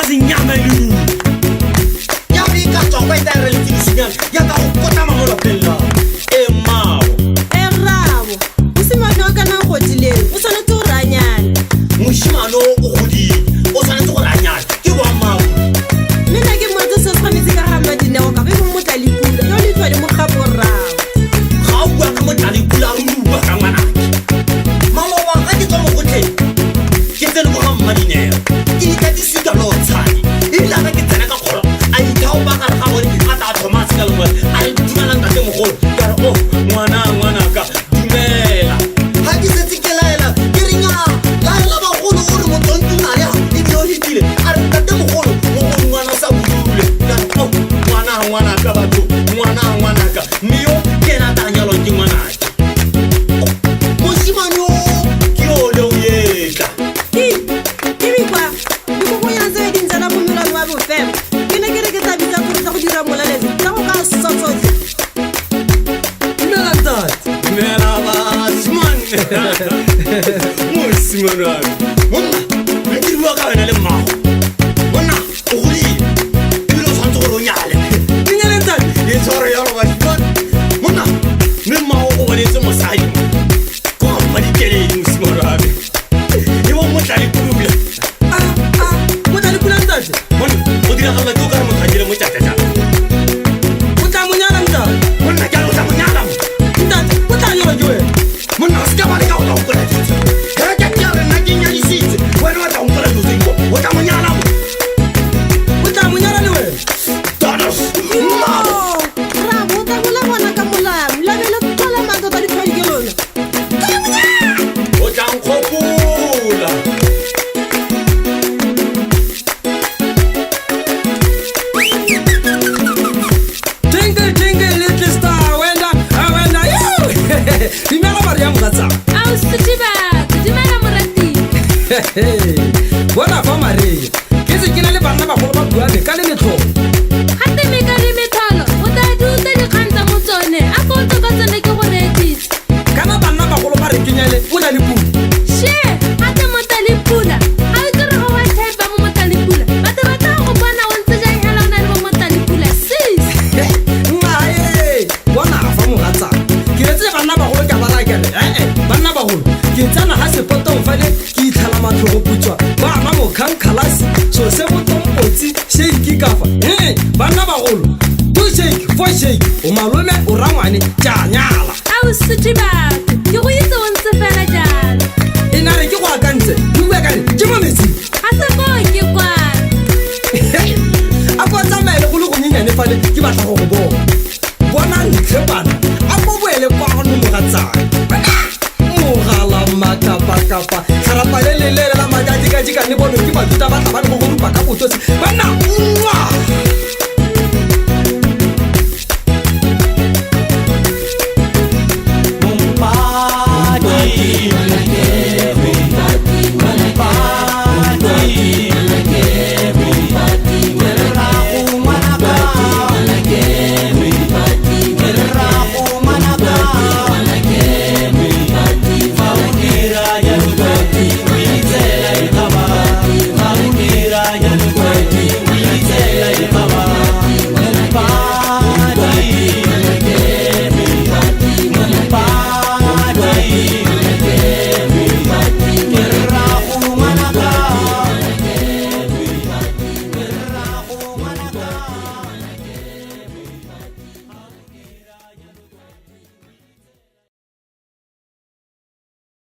senyamelu ya bika tswa kwa tere le tsenyana ya ka go kota mangolo pella e mao e rabo o se mano ka na godile o sone to ranyana moshimano o godi o sone to ranyana ke wa mao mina ke mo tso tshwanetse ka ga madine o ka be mo motali pula yo le tswa le mo gaborra ga o bua ka motali pula o bua ka ngwana maloba ga ke tswa mo gotlhe ke tsene go ga madine ke ka disika lo tshani ila ga ke tsena ka kgolo a ikao ba ka ga gore a ta Thomas ka lengwe a re dumela nka te mogolo ka re o ngwana ka dumela ha ke setse ke laela ke re nya laela ba golo o re motontuna ya e tlo hitile a re nka te mogolo mo ngwana sa budule ka re o ngwana ka batho ngwana ka mio ke na tanyalo ke ngwana mosimane o ke o le o yetla ke bikwa ke go ya tse di ntsana go mela wa bofem ke ne ke re ke tabitsa go tsa go dira molaletse tsa go ka sotsotse mela basimane mosimane wa monna re ke bua ka wena le mmago monna o godile ebile o tshwanetse gore o nyale ke nyaletsane e tshwaro yalo basimane monna mme mmago o bonetse mosadi ko ga mmadikeledi mosimane wa me e bo motlale pula motlale pula ntate monna o diragala ke o ka re motho a dile mo tjatjatjata o tla monyala ntate monna ke a o tla monyala ntate o tla nyala ke wena monna o se ka ba le ka go tla gopola ditse ga ke ke re nna ke nyadisitse wena wa tla gopola ditse o tla monyala le wena Thanos rabo ta bola bona ka molamo la bele tsola matlo ka ditlhodi ke lona o tla nkgopola Jingle, little star, wenda, yo! Dimela ba re ya mogatsa. Au setiba, dumela morati. Bona fa Maria. Ke se ke na le bana ba go ba bua be ka le metlo. Gape me ka le methalo, o tla duta dikganta mo tsone. A go tsoka tsone ke go reditse. Kana bana ba go ba re kenyele o na le pu. She, gape motali pula. A o tsere go wa tshepa mo motali pula. Batho ba tla go bona o ntse jang hela o na le mo motali pula. Sis. Nnae, bona fa mogatsa. Ke retse bana ba go ka ba la kere. Bana ba go. Ke tsana ha se potong fa le ke itlhala matlho go putswa. Ba ma mo khankhalasi. So se botong potsi shake ka fa. Bana ba go. Tu shake, for shake. O malome o rangwane tja nyala. Au setiba, ke go itse o ntse fela jalo. Ina re ke go akantse. Bua ka re, ke mo metsi. A se go ke kwa. A go tsamaela go le go nyenyane fa le ke batla go go bona. Bona ntle bana. A go boele kwa go mogatsa. Mogala makapa kapa. Harapa le la majadi ka jika ne bono ke ba tuta ba tla ba go